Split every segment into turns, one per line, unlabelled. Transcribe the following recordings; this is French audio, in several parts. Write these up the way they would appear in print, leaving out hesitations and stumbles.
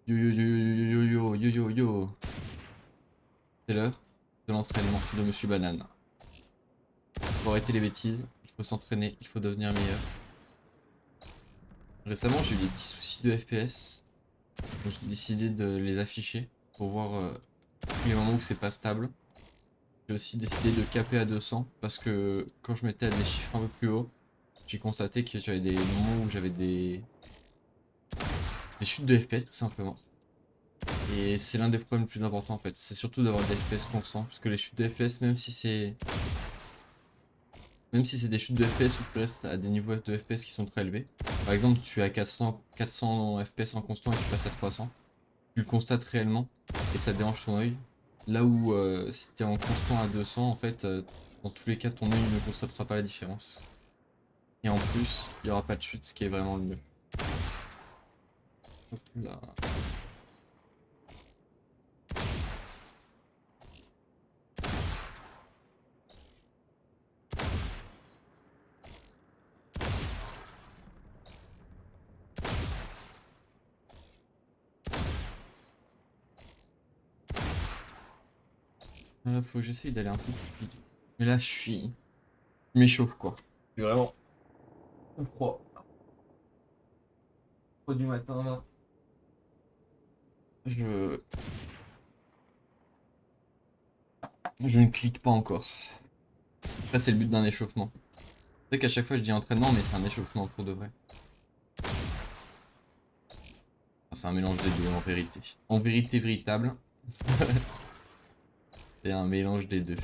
Yo yo yo yo yo yo yo yo yo. C'est l'heure de l'entraînement de Monsieur Banane. Il faut arrêter les bêtises, il faut s'entraîner, il faut devenir meilleur. Récemment j'ai eu des petits soucis de FPS, donc j'ai décidé de les afficher pour voir tous les moments où c'est pas stable. J'ai aussi décidé de caper à 200 parce que quand je mettais à des chiffres un peu plus hauts, j'ai constaté que j'avais des moments où j'avais des chutes de FPS tout simplement. Et c'est l'un des problèmes les plus importants en fait, c'est surtout d'avoir des FPS constants, parce que les chutes de FPS, même si c'est des chutes de FPS où tu restes à des niveaux de FPS qui sont très élevés, par exemple tu es à 400 FPS en constant et tu passes à 300, tu le constates réellement et ça dérange ton œil. Là où si tu es en constant à 200, en fait, dans tous les cas, ton œil ne constatera pas la différence. Et en plus, il n'y aura pas de chute, ce qui est vraiment le mieux. Hop là. Faut que j'essaye d'aller un peu plus vite. Mais là, je m'échauffe quoi. Je suis vraiment froid. Froid du matin là. Je... je ne clique pas encore. Après, c'est le but d'un échauffement. C'est vrai qu'à chaque fois je dis entraînement, mais c'est un échauffement pour de vrai. Enfin, c'est un mélange des deux en vérité. En vérité véritable, c'est un mélange des deux.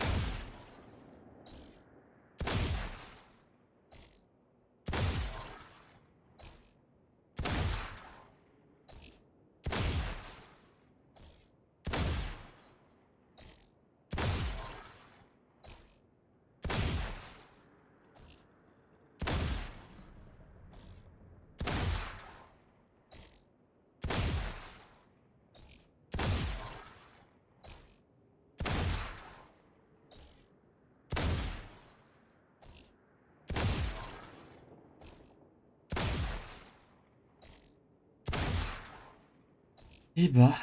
Et bah,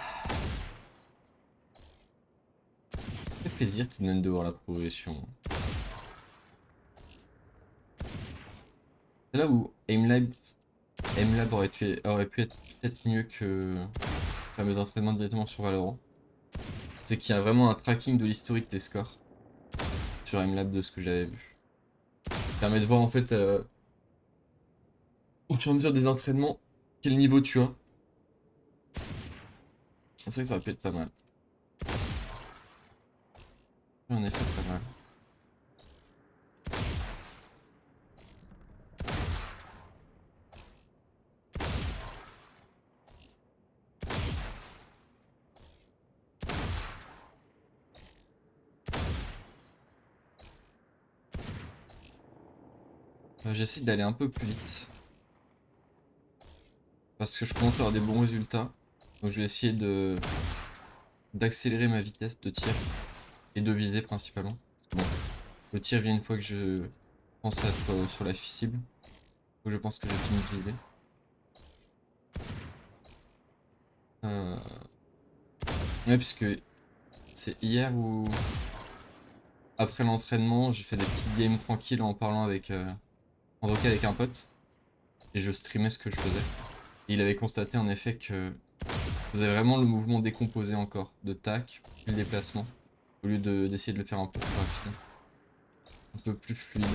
ça fait plaisir tout de même de voir la progression. C'est là où Aimlab aurait pu être peut-être mieux que le fameux entraînement directement sur Valorant. C'est qu'il y a vraiment un tracking de l'historique de tes scores sur Aimlab de ce que j'avais vu. Ça permet de voir en fait au fur et à mesure des entraînements quel niveau tu as. C'est vrai que ça aurait pu être pas mal. En effet, pas mal. J'essaie d'aller un peu plus vite. Parce que je commence à avoir des bons résultats. Donc je vais essayer d'accélérer ma vitesse de tir et de viser principalement. Bon, le tir vient une fois que je pense être sur la cible. Donc je pense que j'ai fini de viser. Euh... Ouais, puisque c'est hier où, après l'entraînement, j'ai fait des petites games tranquilles en parlant en vocal avec un pote. Et je streamais ce que je faisais. Et il avait constaté en effet que je faisais vraiment le mouvement décomposé encore, de tac, puis le déplacement, au lieu d'essayer de le faire un peu plus rapide, un peu plus fluide.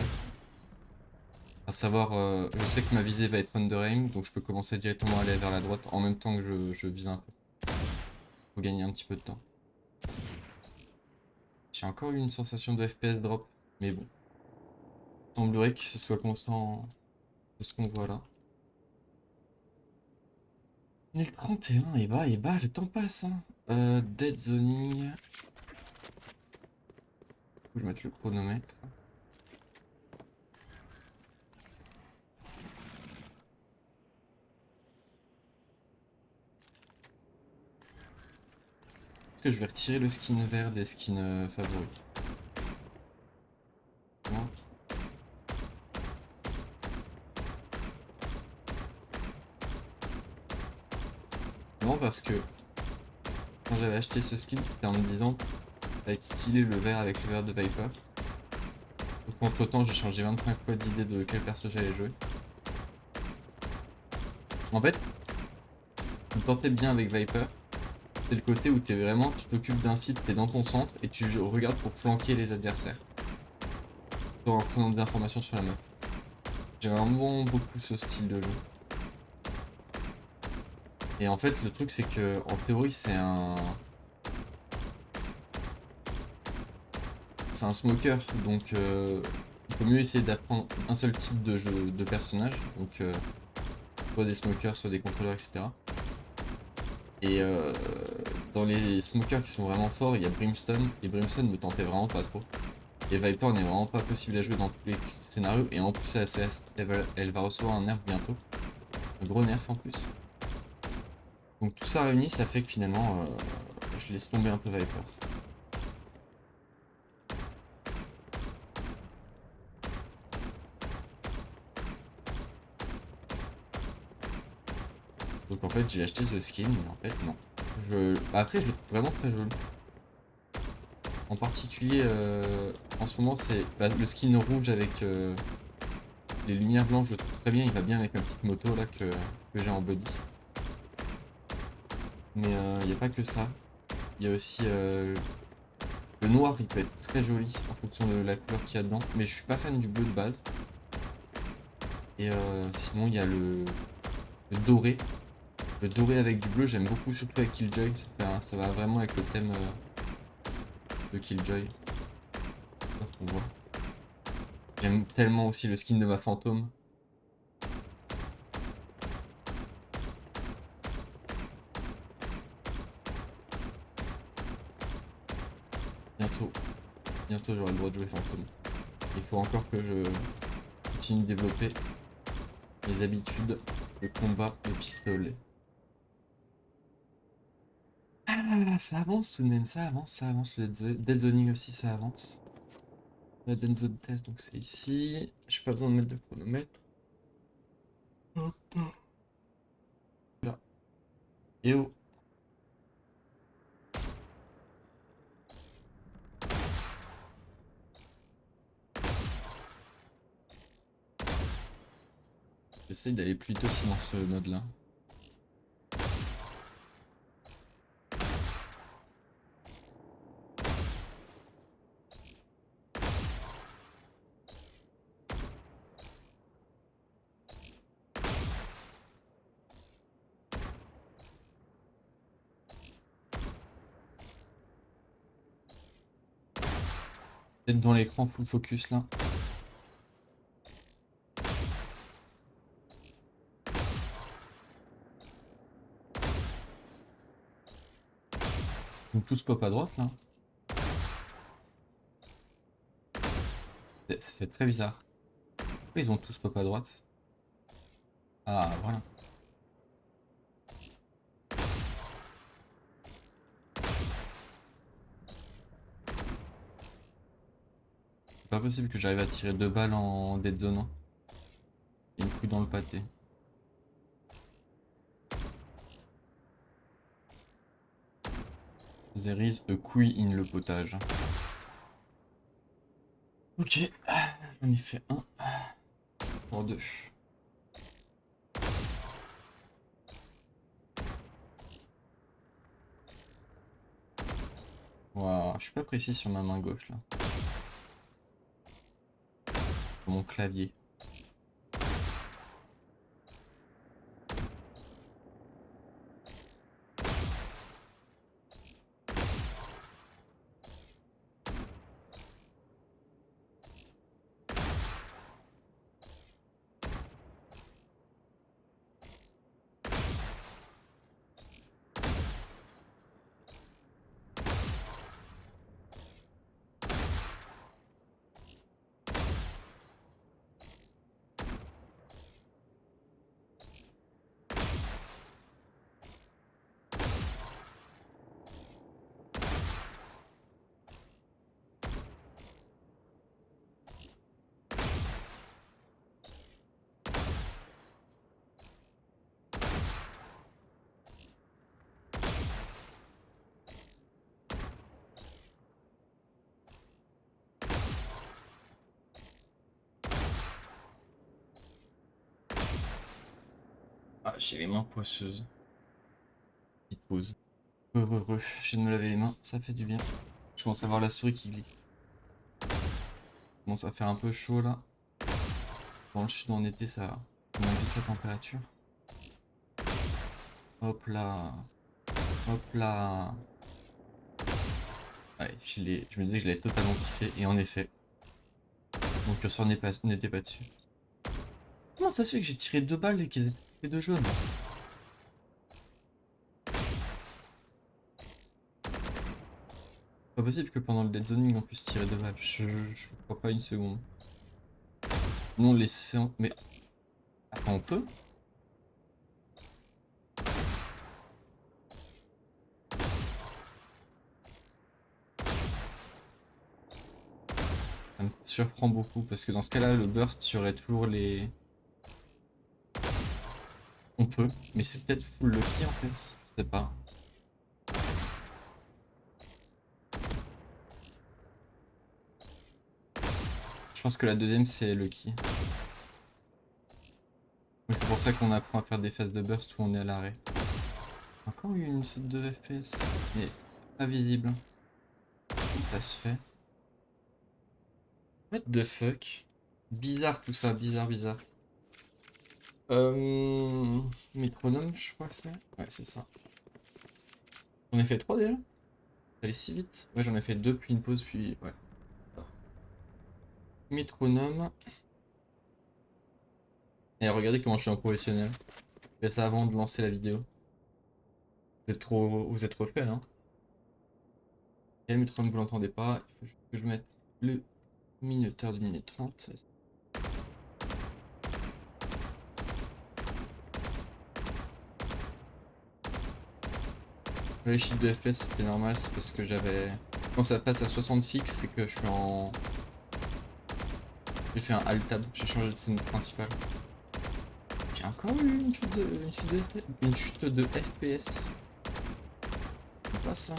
À savoir, je sais que ma visée va être under aim, donc je peux commencer directement à aller vers la droite en même temps que je vise un peu. Faut gagner un petit peu de temps. J'ai encore eu une sensation de FPS drop, mais bon. Il semblerait que ce soit constant de ce qu'on voit là. On est le 31, et bah, le temps passe, hein. Dead zoning. Faut que je mette le chronomètre. Est-ce que je vais retirer le skin vert des skins favoris? Non. vraiment parce que quand j'avais acheté ce skin, c'était en me disant ça va être stylé le vert avec le vert de Viper. Sauf qu'entre temps, j'ai changé 25 fois d'idée de quel perso j'allais jouer. En fait, ce qui me tentait bien avec Viper, c'est le côté où t'es vraiment, tu t'occupes d'un site, t'es dans ton centre et tu regardes pour flanquer les adversaires. En prenant des informations sur la map. J'ai vraiment beaucoup ce style de jeu. Et en fait, le truc, c'est que en théorie, c'est un smoker, donc il faut mieux essayer d'apprendre un seul type de jeu de personnage, donc soit des smokers, soit des contrôleurs, etc. Et dans les smokers qui sont vraiment forts, il y a Brimstone, et Brimstone me tentait vraiment pas trop. Et Viper n'est vraiment pas possible à jouer dans tous les scénarios, et en plus elle va recevoir un nerf bientôt. Un gros nerf en plus. Donc tout ça réuni, ça fait que finalement, je laisse tomber un peu Viper. Donc en fait, j'ai acheté ce skin, mais en fait, non. Après, je le trouve vraiment très joli. En particulier, en ce moment, c'est le skin rouge avec les lumières blanches, je le trouve très bien. Il va bien avec ma petite moto là que j'ai en body. Mais il n'y a pas que ça. Il y a aussi le noir, il peut être très joli en fonction de la couleur qu'il y a dedans. Mais je suis pas fan du bleu de base. Et sinon, il y a le doré. Le doré avec du bleu, j'aime beaucoup, surtout avec Killjoy. Ça va vraiment avec le thème de Killjoy. On voit. J'aime tellement aussi le skin de ma fantôme. Bientôt j'aurai le droit de jouer fantôme. Il faut encore que je continue de développer mes habitudes de combat de pistolet. Ah, ça avance tout de même, ça avance. Le dead zoning aussi, ça avance. La dead zone test, donc c'est ici. J'ai pas besoin de mettre de chronomètre. Hop. Là. Et oh. J'essaye d'aller plus vite aussi dans ce mode là. Peut-être dans l'écran full focus là. Ils ont tous pop à droite là. Ça fait très bizarre. Pourquoi ils ont tous pop à droite? Ah voilà. C'est pas possible que j'arrive à tirer 2 balles en dead zone 1. Et une coup dans le pâté. There is a couille in le potage. Ok, j'en ai fait un pour 2. Waouh, je suis pas précis sur ma main gauche là. Sur mon clavier. J'ai les mains poisseuses. Petite pause. Je viens de me laver les mains, ça fait du bien. Je commence à voir la souris qui glisse. Commence à faire un peu chaud là. Dans le sud en été, ça monte vite la température. Hop là. Hop là. Ouais, je me disais que je l'avais totalement kiffé, et en effet, mon curseur n'était pas dessus. Comment ça se fait que j'ai tiré 2 balles et qu'ils étaient les 2 jaunes? Pas possible que pendant le dead zoning on puisse tirer 2 balles, je crois pas une seconde. Non, les séances. Mais. Attends, on peut? Ça me surprend beaucoup parce que dans ce cas-là, le burst, tu aurais toujours les. On peut, mais c'est peut-être full lucky en fait, je sais pas. Je pense que la deuxième c'est lucky. Mais c'est pour ça qu'on apprend à faire des phases de burst où on est à l'arrêt. Encore eu une saute de FPS, mais pas visible. Comment ça se fait? What the fuck? Bizarre tout ça, bizarre. Métronome, je crois que c'est. Ouais, c'est ça. J'en ai fait 3 déjà? Ça allait si vite? Ouais, j'en ai fait 2 puis une pause, puis ouais. Métronome. Et regardez comment je suis en professionnel. Je fais ça avant de lancer la vidéo. Vous êtes trop fait, hein? Et métronome, vous l'entendez pas. Il faut juste que je mette le minuteur de minute 30. Les chiffres de FPS c'était normal, c'est parce que j'avais. Quand ça passe à 60 fixe, c'est que je suis en. J'ai fait un alt tab, j'ai changé de fenêtre principale. J'ai encore eu une chute de FPS. C'est pas ça.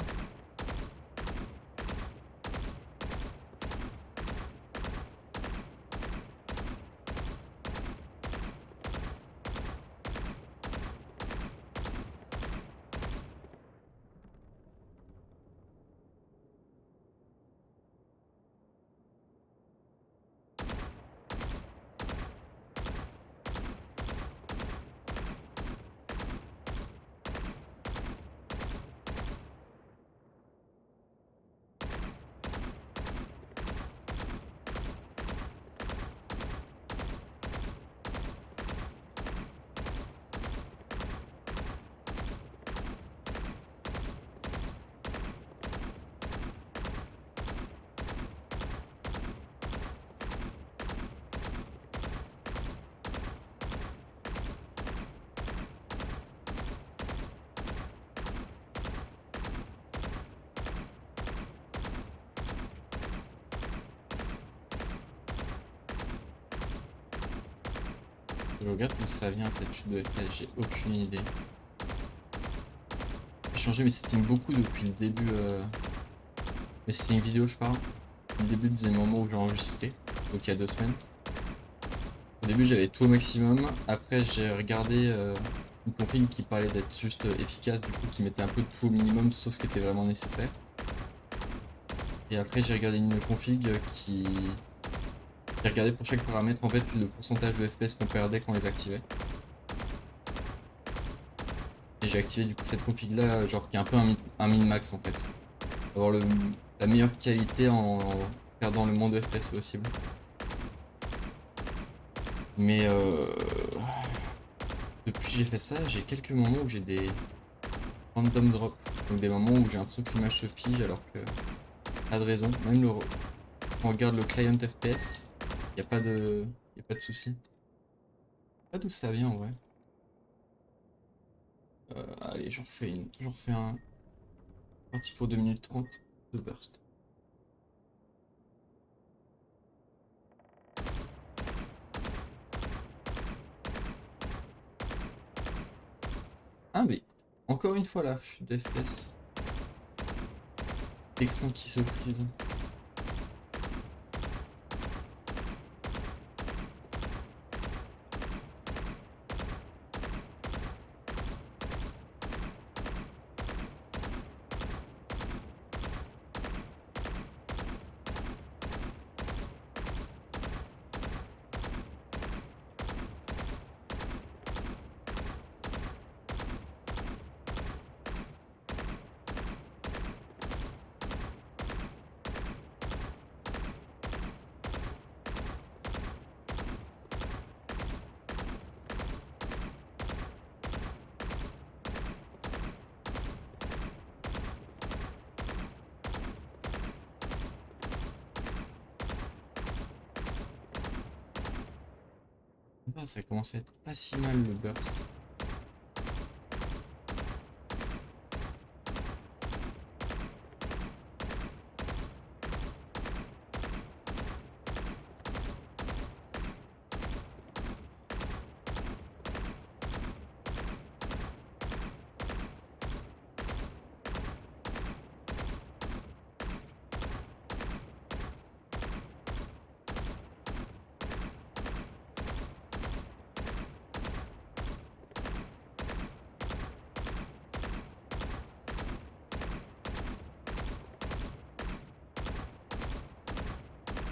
Je regarde d'où ça vient cette chute de FPS, j'ai aucune idée. J'ai changé mes settings beaucoup depuis le début. Mes settings vidéo, je parle. Le début du moment où j'ai enregistré, donc il y a 2 semaines. Au début, j'avais tout au maximum. Après, j'ai regardé une config qui parlait d'être juste efficace, du coup, qui mettait un peu de tout au minimum, sauf ce qui était vraiment nécessaire. Et après, j'ai regardé une config qui regardait pour chaque paramètre en fait le pourcentage de FPS qu'on perdait quand on les activait. Et j'ai activé du coup cette config là, genre qui est un peu un min-max en fait. Avoir la meilleure qualité en perdant le moins de FPS possible. Mais depuis que j'ai fait ça, j'ai quelques moments où j'ai des random drops. Donc des moments où j'ai l'impression que l'image se fige alors que pas de raison. Même quand on regarde le client FPS, y a pas de souci. Pas d'où ça vient en vrai. Allez, j'en refais un. Parti pour 2 minutes 30 de burst. Ah mais, encore une fois là, chute d'FPS. Écran qui se freeze. Ah, ça commence à être pas si mal le burst.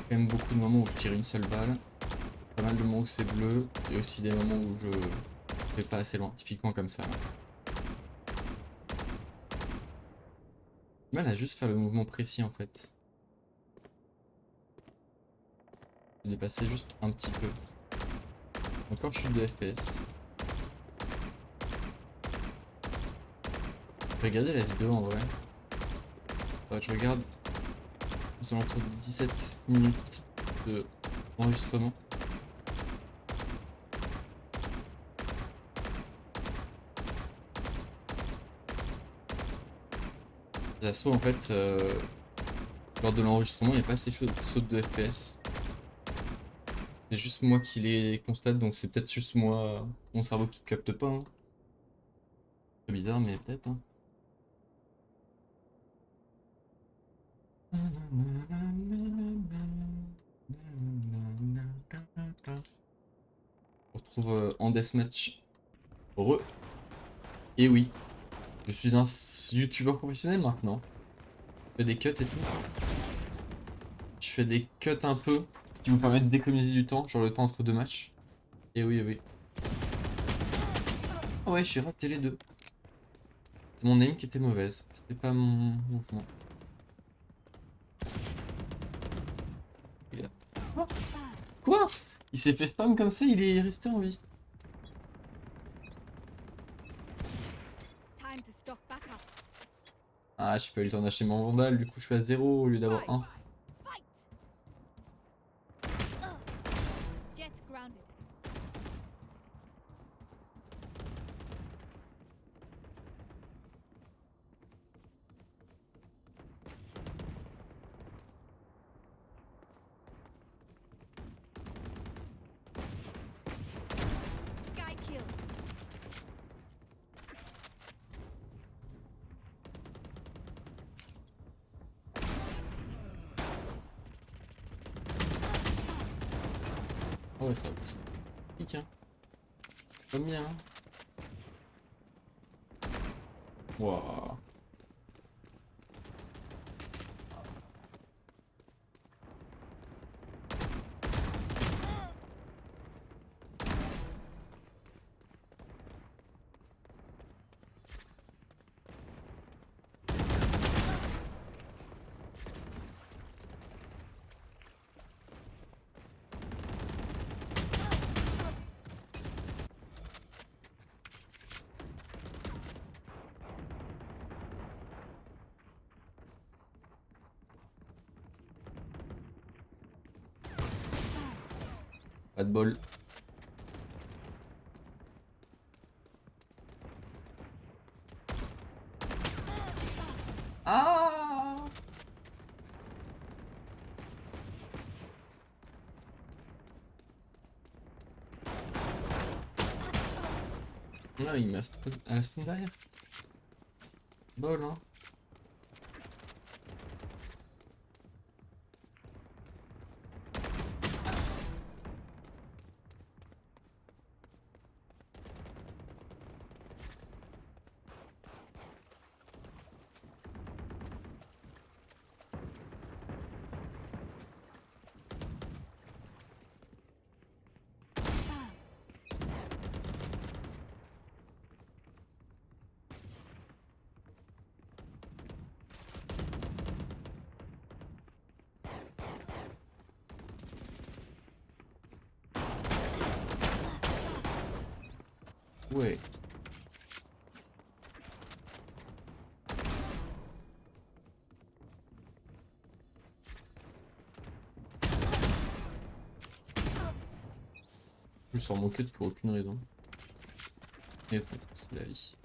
Quand même beaucoup de moments où je tire une seule balle, pas mal de moments où c'est bleu, et aussi des moments où je vais pas assez loin, typiquement comme ça. Là. Mal à juste faire le mouvement précis en fait. Je vais dépasser juste un petit peu. Encore chute de FPS. Regardez la vidéo en vrai. Je regarde aux alentours de 17 minutes de enregistrement. Les assauts en fait, lors de l'enregistrement, il n'y a pas assez de sautes de FPS. C'est juste moi qui les constate, donc c'est peut-être juste moi, mon cerveau qui capte pas. Hein. C'est bizarre, mais peut-être. Hein. On retrouve en deathmatch. Heureux. Et oui, je suis un youtubeur professionnel maintenant. Je fais des cuts et tout. Je fais des cuts un peu qui vous permettent d'économiser du temps, genre le temps entre deux matchs. Et oui, oui. Ah ouais, j'ai raté les deux. C'est mon aim qui était mauvaise. C'était pas mon mouvement. Il a... Quoi? Quoi? Il s'est fait spam comme ça, il est resté en vie. Ah, j'ai pas eu le temps d'acheter mon vandal, du coup je suis à 0 au lieu d'avoir 1. Ah ouais, ça aussi. Pique, hein. Comme bien, hein. Wouah. Pas de bol. Ah! Non, il m'a spawn derrière. Bol, hein. Ouais. Je sors mon cut pour aucune raison. Et bon, c'est la vie.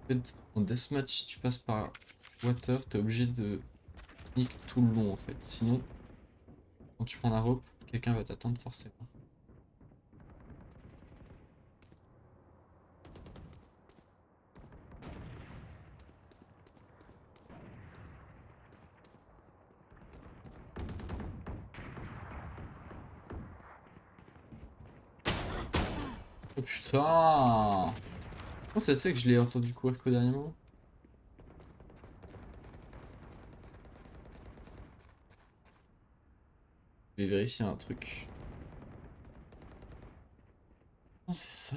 En fait, en deathmatch, si tu passes par water, t'es obligé de nick tout le long en fait. Sinon, quand tu prends la rope, quelqu'un va t'attendre forcément. Oh putain! Comment ça se fait que je l'ai entendu courir qu'au dernier moment? Je vais vérifier un truc. Non, c'est ça?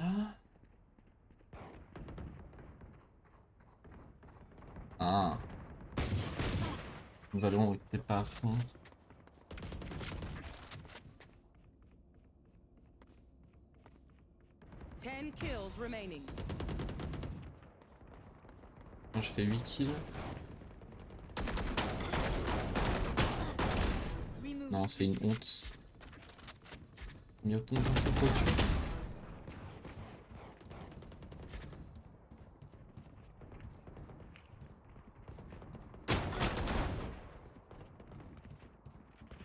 Ah, Valon était pas à fond. Bon, je fais 8 kills. Non, c'est une honte. Une honte dans cette voiture.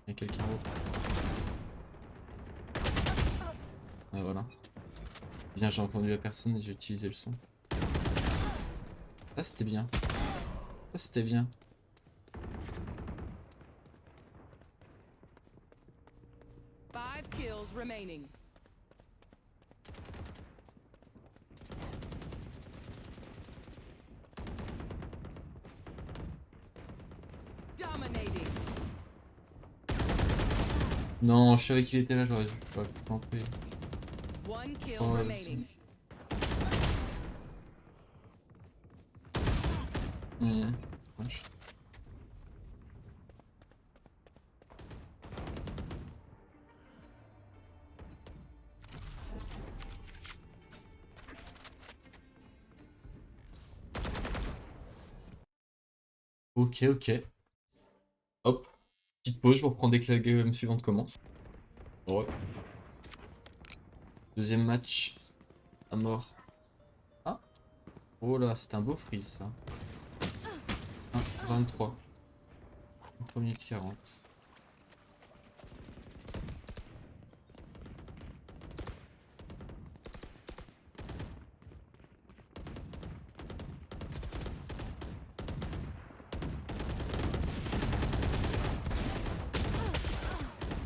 Il y a quelqu'un d'autre. Ah voilà. Bien, j'ai entendu la personne et j'ai utilisé le son. Ça c'était bien. Ça c'était bien. Non, je savais qu'il était là, j'aurais dû pas tenter. Oh, wesh. Ok, ok. Hop. Petite pause, je vous reprends dès que la game suivante commence. Ouais. Deuxième match. À mort. Ah. Oh là, c'est un beau freeze ça. Ah, 23. 3 minutes 40.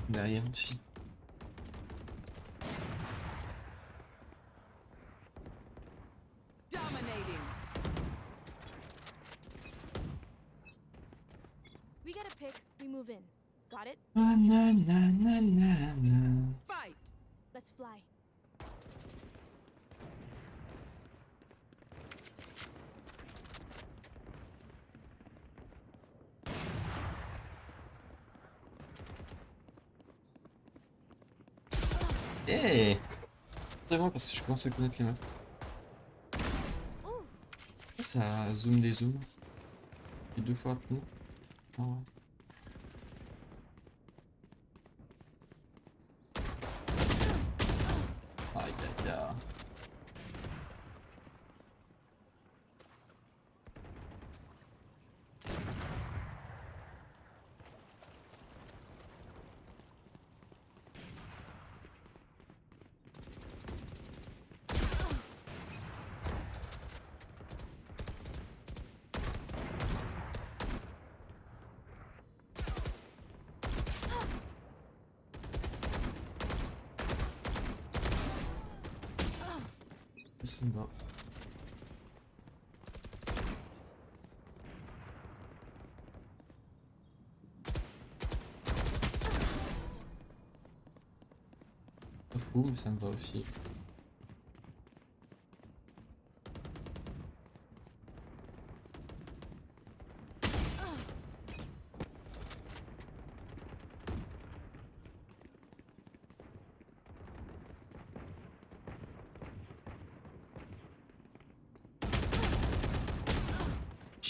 Derrière aussi.
We get a pick, we move in. Got it?
Ah, na, na, na, na, na.
Let's fly.
Eh! Vraiment parce que je commence à connaître les maps.
Ooh,
Ça zoom des zooms. Et 2 fois plus. Oh. Aïe aïe aïe. Ça me va. Pas fou, mais ça me va aussi.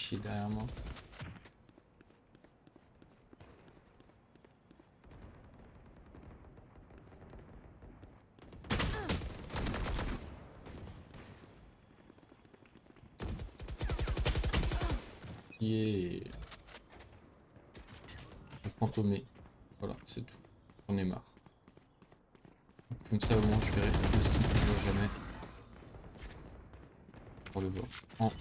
chier derrière moi. Yeah. J'ai fantomé. Voilà, c'est tout. J'en ai marre. Comme ça au moins je verrai le style que je vois jamais. Pour le voir. En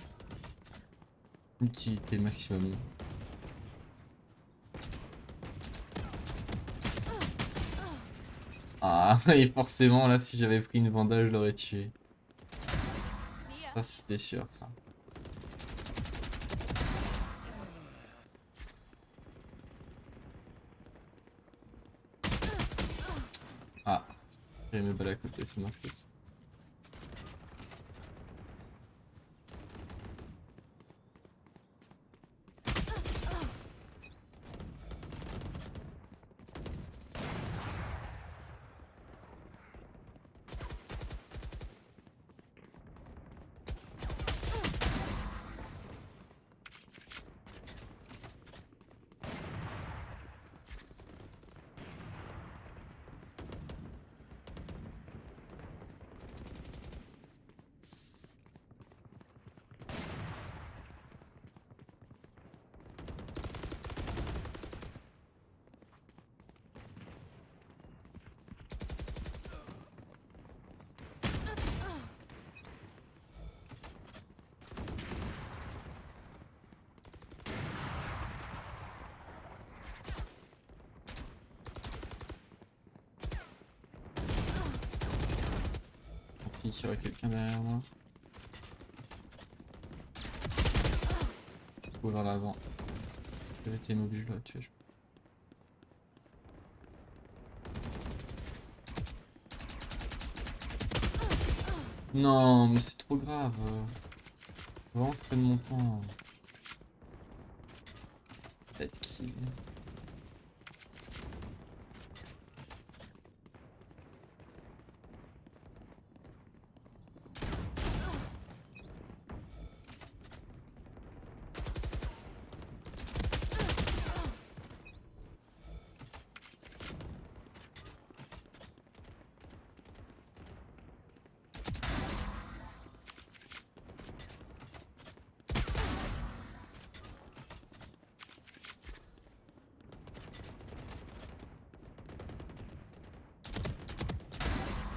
utilité maximum. Ah, et forcément là si j'avais pris une bandage je l'aurais tué.
See ya.
Ça c'était sûr ça. Ah, j'ai mes balles à côté, c'est ma faute. Qu'il y aurait quelqu'un derrière moi. Ou vers l'avant. J'avais été immobile, je l'aurais tué. Non, mais c'est trop grave. Vraiment, je prenne mon temps. Peut-être kill.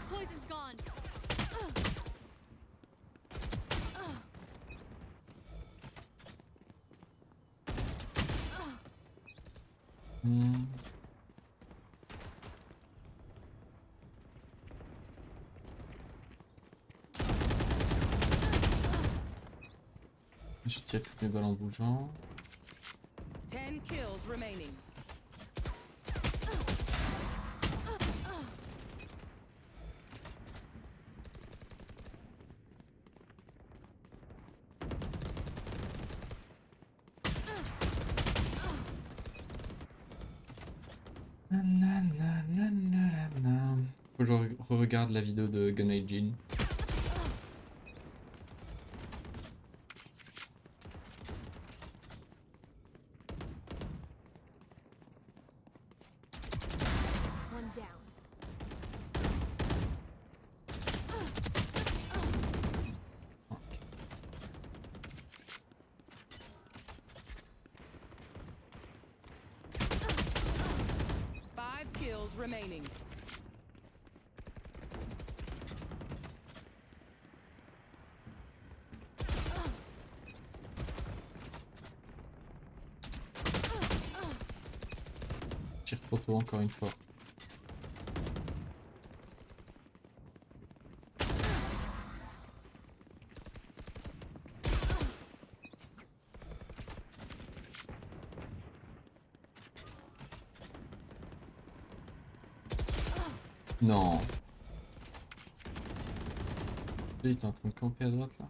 Poison's gone.
Hmm. Je tire toutes mes balles en bougeant.
10 kills remaining.
Faut que je re-regarde la vidéo de Gunai Jin.
One down.
Five kills remaining.
Je tire trop tôt encore une fois. Non. Il est en train de camper à droite là.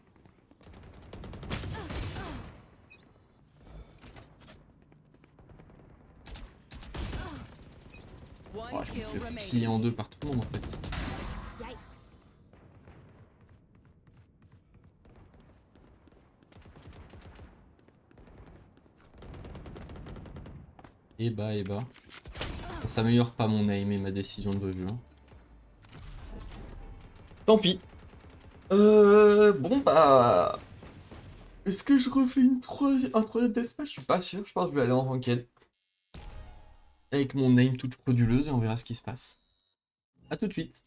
One
Oh, je me
kill
fais
remaining.
plier en deux par tout le monde en fait.
Yikes.
Et bah, et bah. Ça s'améliore pas mon aim et ma décision de jeu. Tant pis. Bon bah... Est-ce que je refais un troisième deathmatch? Je suis pas sûr, je pense que je vais aller en ranked. Avec mon aim toute frauduleuse et on verra ce qui se passe. A tout de suite.